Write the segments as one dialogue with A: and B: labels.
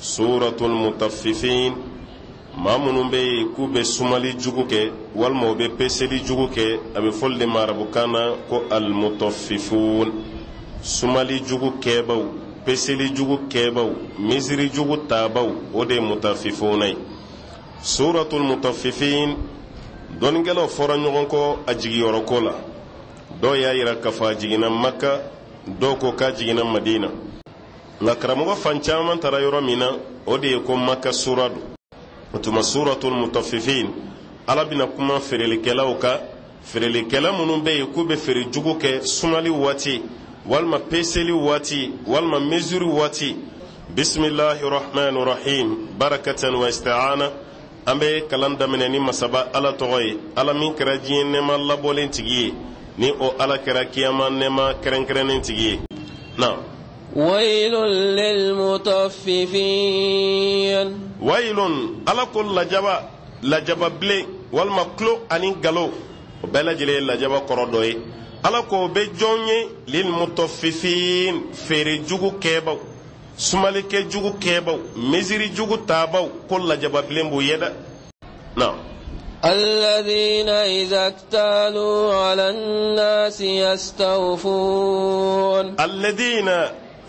A: سورة المطففين ما منو بي كوبي سمالي جوكوكي والمو بي بيسلي جوكوكي أبي فل ماربوكانا كو المطففون سمالي جوكوكي باو بيسلي جوكوكي باو مزري جوكو تاباو ودي مطففوني سورة المطففين دونجلو فرانيونكو أجيغي ورقولا دو يا يرا كفا جينا مكة دوكو كا جينا مدينة نكرمو فانچامان ترى يورا مينا ودي يكون مكة سورة وتما سورة المطففين على بنا كما فريلكلا وكا فريلكلا منو بي يكوب فري جوكوكي سمالي واتي والما بيسلي واتي والما مزوري واتي بسم الله الرحمن الرحيم بركة واستعانة أمبي كلام دمني مسابا على توي على مين كراجين نما الله بولين تيجي ni o ala kera kiyama nema keren tigi na
B: waylun lil mutaffifin
A: waylun ala kul lajaba ble wal maklo ani galo o bela jile lajaba korodoy ala ko be jonye lil mutaffifin fere jugu keba sumalike jugu keba meziri jugu tabaw kul lajaba ble mbu yeda na
B: الذين إذا اكتالوا على الناس يستوفون
A: الذين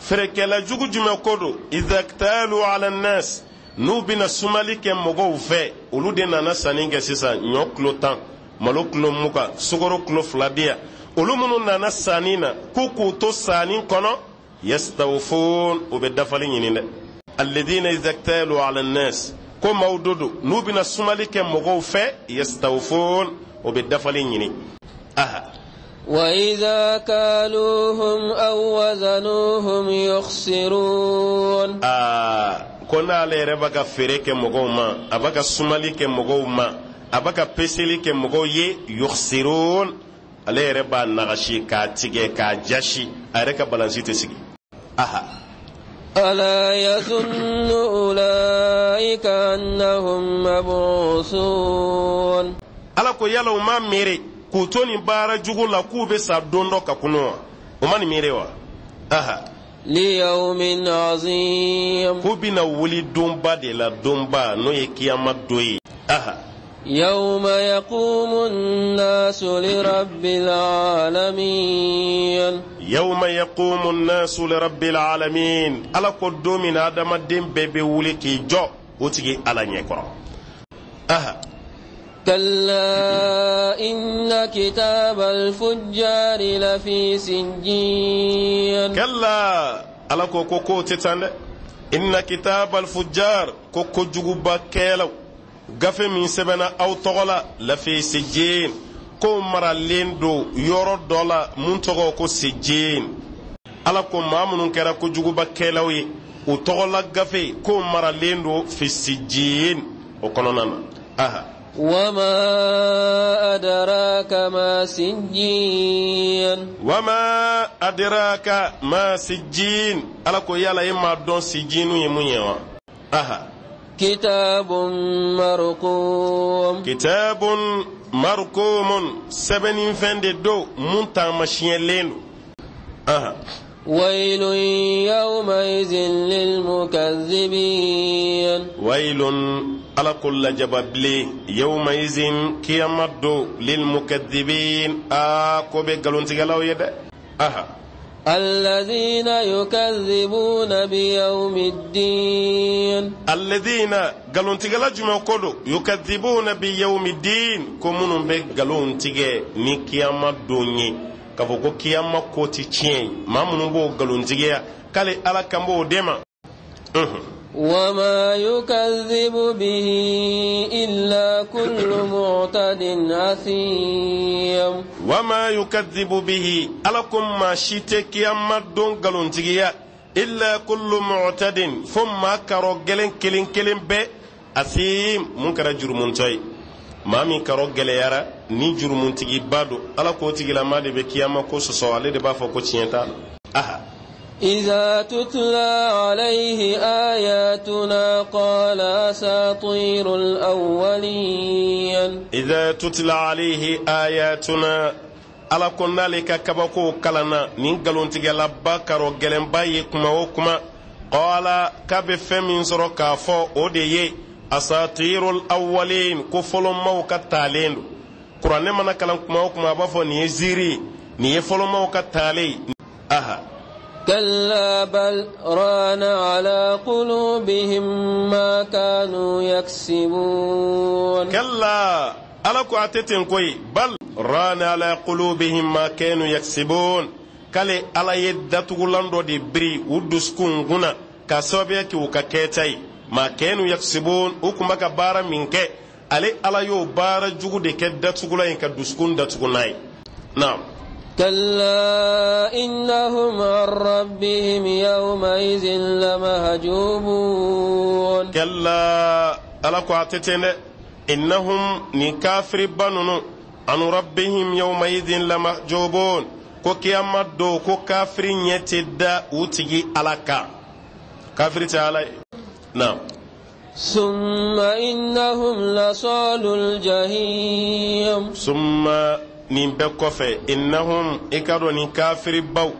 A: فركلا جوجو جمكودو إذا اكتالوا على الناس نوبنا سمالك مغوفة ولودنا نسانينغ سيسا نيوكلو تان مالوكلو موكا سوغروكلو فلابيا ولومنو نانا سانينا كوكو تو سانين كونو يستوفون وبدفالين الذين إذا اكتالوا على الناس ko mawdudu nubina sumalike mogo fe yastawfun o be dafalin yini aha
B: wa idha kaluhum aw wazanuhum yukhsirun
A: kona lere baga fereke mogo ma abaga sumalike mogo ma abaga peselike mogo ye yukhsirun alere ba nagashi ka tige ka jashi areka balansite sigi aha
B: ألا يظن أولئك أنهم مبعوثون
A: ألا كو يالو ما ميري كوتوني بارا جوغو لا كوبي سابدوندو كاكونوا وماني ميري وا
B: ليوم عظيم
A: كوبينا ولي دومبا دي لا دومبا نو يكياما دوي
B: يوم يقوم الناس لرب العالمين
A: يوم يقوم الناس لرب العالمين على قدوم آدم الدين بيبي ولكي جو وتجي على نيكرا
B: كلا إن كتاب الفجار لفي سجين
A: كلا على كوكو تتان إن كتاب الفجار كوكو جوبا كيلو gafe min sɛbɛnna aw tɔgɔ la lafi sijin ko maralen do yɔrɔ dɔ la mun tɔgɔ ko sijin ala ko maa minnu kɛra kojuguba kɛlaw ye o tɔgɔ la gafe ko maralen do fi sijin o kɔnɔna na
B: wama adraka ma sijin
A: wama adraka ma sijin ala ko yala ye ma dɔn sijinu ye mun ye wa
B: كتاب مرقوم
A: كتاب مرقوم سبنين فند دو منتا ماشين لين
B: ويل يومئذ للمكذبين
A: ويل على كل جبابلي يومئذ كيامدو للمكذبين كوبي غالونتي غلاو يدا
B: الذين يكذبون بيوم الدين
A: الذين قالوا تيغلا جمع كودو يكذبون بيوم الدين كومون بي قالوا تيغي ني كياما دوني كافوكو كياما كوتي تشين ما منو بو قالوا تيغي كالي على كامبو ديما
B: وما يكذب به إلا كل معتد أثيم
A: وما يكذب به ألكم ما شيتك يا مدون قالون تيجيا إلا كل معتد ثم كرو جلن كلين بي أثيم منكر جرمون تاي مامي كرو جليارا ني جرمون تيجي بادو ألكو تيجي لما دي بكياما كوسو سوالي دي بافو كوتشينتا
B: إذا تتلى عليه آياتنا قال أساطير الأولين
A: إذا تتلى عليه آياتنا ala konna le ka kabako kalana nin galontiga la bakaro gelenba ye kuma o kuma qala kabe femin soro ka fo odeye asatirul awwalin ko folo maw ka talendo Qur'an mana kalan kuma ba fo ni ziri ni folo maw ka tale aha
B: كلا بل ران على قلوبهم ما كانوا يكسبون
A: كلا ألكو أتتن كوي بل ران على قلوبهم ما كانوا يكسبون كالي على يدتو لندو دي بري ودسكون غنا كسوبيك وكاكيتاي ما كانوا يكسبون وكما كبارا منك علي على يو بارا جوغو دي كدتو لين كدسكون دتو ناي نعم
B: كلا إنهم عن ربهم يومئذ لمهجوبون
A: كلا ألكو أتتن إنهم نكافر بنون عن ربهم يومئذ لمهجوبون كو كيامات دو كو كافر يتدى وتجي ألكا كافر تعالى نعم
B: ثم إنهم لصال الجحيم
A: ثم نبكوفي إنهم إكادو نكافر باو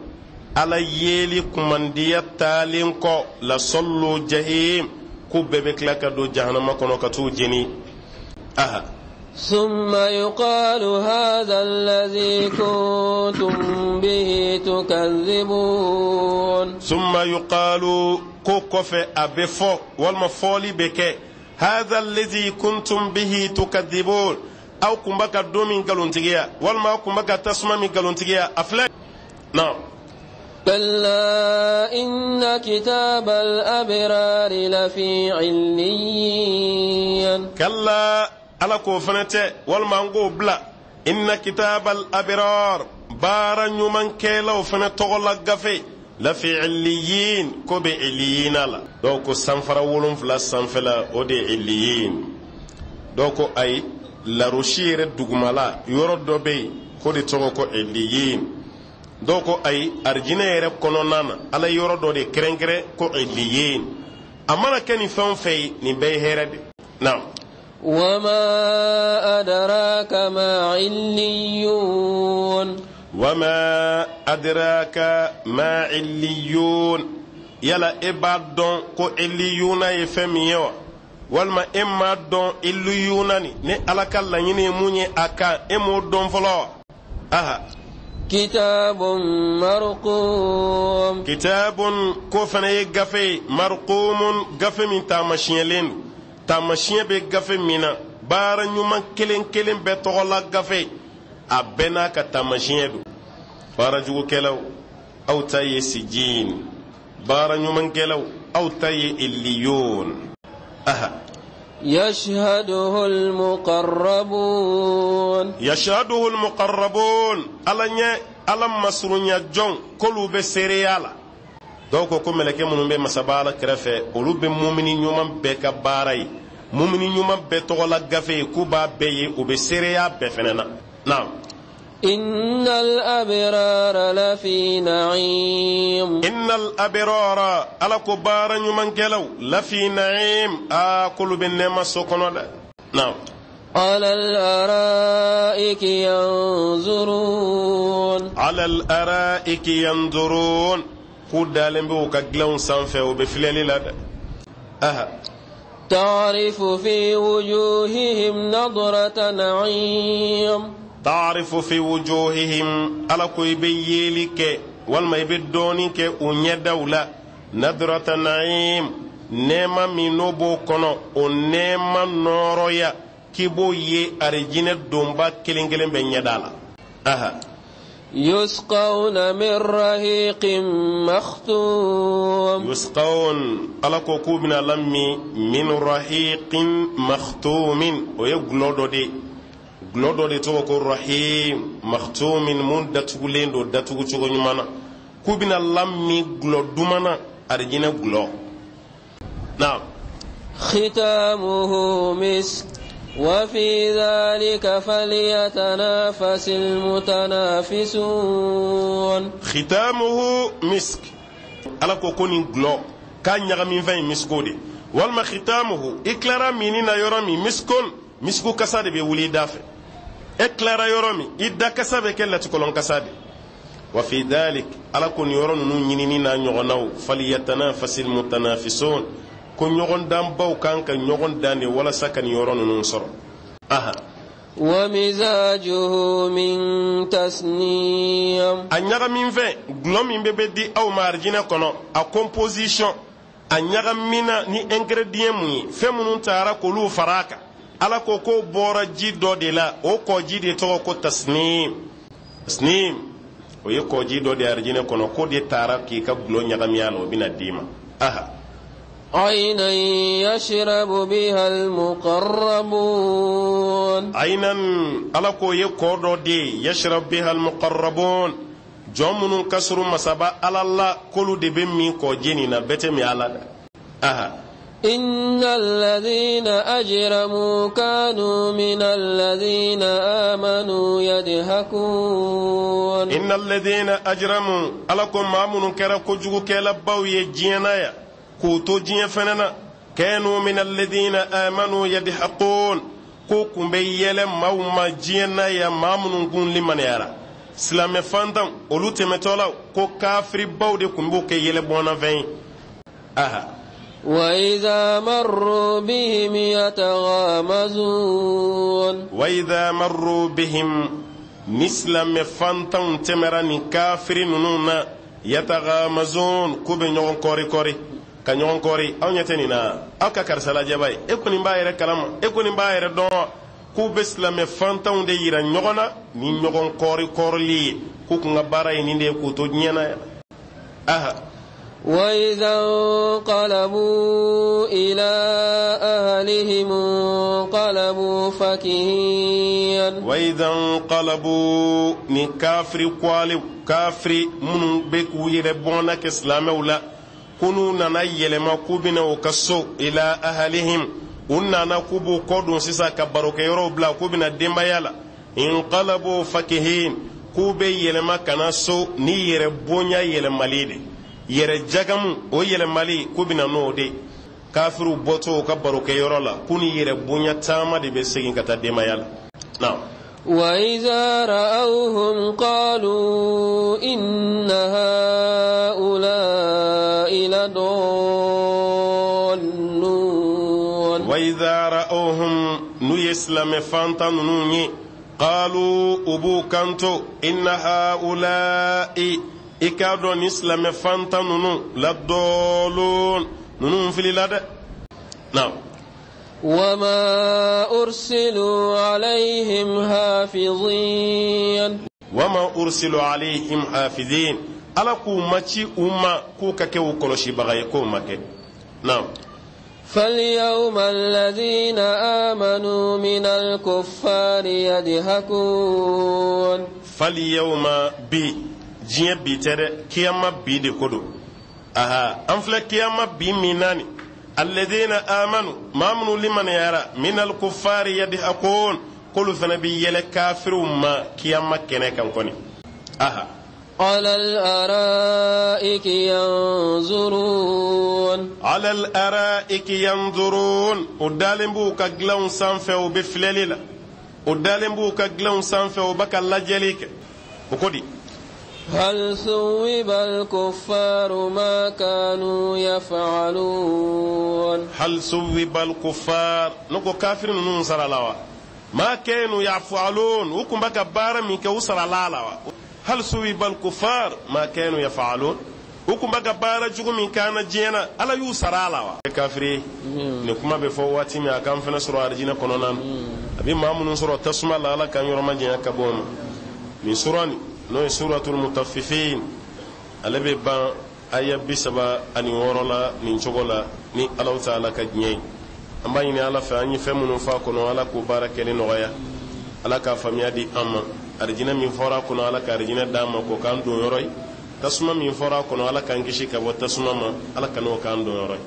A: على يلي كماندية تالينكو لصلوا جهيم كو بيبك لك دو جهنم كنو كتو جني أها
B: ثم يقال هذا الذي كنتم به تكذبون
A: ثم يقال كوكوفي أبفو والمفولي بك هذا الذي كنتم به تكذبون أو كمبكا دومين قالونتيجيا والما كمبكا تسمى من قالونتيجيا أفلاك نعم
B: كلا إن كتاب الأبرار لفي عليين
A: كلا على كوفنته والمانغو بلا إن كتاب الأبرار بارا نيومان كيلا وفنته غلا غفي لفي عليين كوبي عليين لا دوكو سانفرا ولون فلا سانفلا اودي عليين دوكو اي لا روشير دوغمالا يورو دوبي كودي توكو عليين دوكو اي ارجينير كونو نانا على يورو دودي كرنكري كو عليين امانا كاني فان في ني بي هيرد نعم
B: وما أدراك ما عليون
A: وما أدراك ما عليون يلا إبادون كو عليون يفهميوا والما إما دون عليونني ني ألاك الله يني موني أكا إمو دون فلو أها
B: كتاب مرقوم
A: كتاب كوفني غفي مرقوم غفي من تامشين لين تامشين بي غفي منا بار نيومان كلين بتوغلا غفي أبنا كتامشين دو بار جوغو كيلو أو تاي سجين بار نيومان كيلو أو تاي إليون أها
B: يشهده المقربون
A: يشهده المقربون ألم مسرونيا جون كلو بسريالا دوكو كملكي منو بي مسابالا كرفه ولو بي مؤمنين يوم بيكا باراي مؤمنين يوم بيتوغلا غفي كوبا بي وبسريا بفننا نعم
B: إن الأبرار لفي نعيم
A: إن الأبرار على كبار يوم كلو لفي نعيم كل بالنعمة سكنوا نعم
B: على الأرائك ينظرون
A: على الأرائك ينظرون كودالين بوكا جلون سانفه وبفلالي لاد
B: تعرف في وجوههم نظرة نعيم
A: تعرف في وجوههم على كوي بيليك والما يبدونيك ونيدولا نظرة نعيم نيما مينوبو كونو ونيما نورويا كيبو يه أرجينة دومبا كيلينجلين بنيدالا
B: يسقون من رهيق مختوم
A: يسقون على كوكوبنا لمي من رهيق مختوم ويقلودو دي glodo de to ko rahim makhtumin mun datugulendo datugu to nyumana kubina lammi glodumana arjina glo نعم
B: ختامه مسك وفي ذلك فليتنافس المتنافسون
A: ختامه مسك على كونين غلو كان يغمي فين مسكودي والما ختامه اكلارا منينا يرمي مسكون مسكو كساد بي ولي دافع اكلارا يرمي ادا كساد كلا تكولون كساد وفي ذلك على كن يرون نينينا نيغناو فليتنافس المتنافسون كن يغن دان باو كان كان يغن دان ولا سكن يرون ننصر
B: ومزاجه من تسنيم
A: انيغا من في غلوم بيبدي او مارجينا كونو ا كومبوزيشن انيغا مينا ني انغريديان مي فمنون تارا كلو فراكا على كوكو بورا جي دو دي لا او كو جي دي تو كو تسنيم ويكو جي دو دي ارجينا كونو كو دي تارا كي كا غلو نيغا ميالو بنا ديما
B: عينا يشرب بها المقربون
A: عينا على كو يكو دي يشرب بها المقربون جومن كسر مسابا على الله كل دي بمي كو جينينا بتمي على
B: إن الذين أجرموا كانوا من الذين آمنوا يضحكون
A: إن الذين أجرموا علىكم مامون كركو جو كلباو يجينايا كوتو جين فننا كانوا من الذين آمنوا يضحكون كوكم بيلم موما جينايا مامون كون لمن يرى سلام فانتم اولو تمتولا كو كافر باودي كومبو كي يلبونا فين
B: وإذا مروا بهم يتغامزون
A: وإذا مروا بهم مسلم فانتم تمرني كافر نونا يتغامزون كوبي نيون كوري كوري كنيون كوري أو نيتنينا أو كارسلا جباي إكوني باير كلام إكوني باير دون كوبي سلام فانتم دي يرا نيونا ني نيون كوري كورلي كوكو باراي ني دي كوتو نينا
B: وإذا انقلبوا إلى أهلهم انقلبوا فكهين
A: وإذا انقلبوا ni kafri kwali kafri mun be ku yere bona ke islamewla kunu nana yelema kubina o kaso ila ahlihim unna na kubu kodun sisa kabaroke yoro bla kubina dembayala inqalabu fakihin kube yelema kana so ni yere bonya yele malide yere jagamu o yele mali kubina no de kafiru boto ka baroke yorola kuni yere bunya tama de be segin kata demayala now
B: وإذا رأوهم قالوا إن هؤلاء لضالون
A: وإذا رأوهم نيسلم فانتنوني قالوا أبو كنتو إن هؤلاء ikado ni islam fanta nunu la dolun nunu fili la de now
B: وما أرسلوا عليهم حافظين على
A: كوماتي أمة كوكاكو كولوشي بغاي كوماكي now
B: فاليوم الذين آمنوا من الكفار يضحكون
A: فاليوم بي jiɲɛ bi tɛ dɛ kiyama bi de ko don an filɛ kiyama bi min na ni alladina amanu maa minnu limaniyara minal kuffari yadhakun k'olu fana bi yɛlɛ kafiriw ma kiyama kɛnɛ kan kɔni
B: على الأرائك ينظرون
A: على الأرائك ينظرون ودالن بو كغلون سانفه وبفلللا ودالن بو كغلون سانفه وبكلا جليك وكودي
B: هل ثوب الكفار ما كانوا يفعلون
A: هل ثوب الكفار نكو كافر ننصر الله ما كانوا يفعلون وكم بك بار من كوسر الله هل ثوب الكفار ما كانوا يفعلون وكم بك بار جوم من كان جينا على يوسر الله كافري نكما بفواتي ما كان في نصر ارجينا كونان ابي ما من نصر تسمع الله كان يرما جينا كبون من سوراني نو سورة المطففين الذي بان آية بسبا أني ورولا نينشوغولا ني الله تعالى كجني أما إني الله فاني فمن فاكونو على كبارة كلي نغايا على كفاميا دي أما أرجينا من فورا كونو على كأرجينا داما كو كان دون يروي تسمى من فورا كونو على كانكشي كبو تسمى ما على كانو كان دون يروي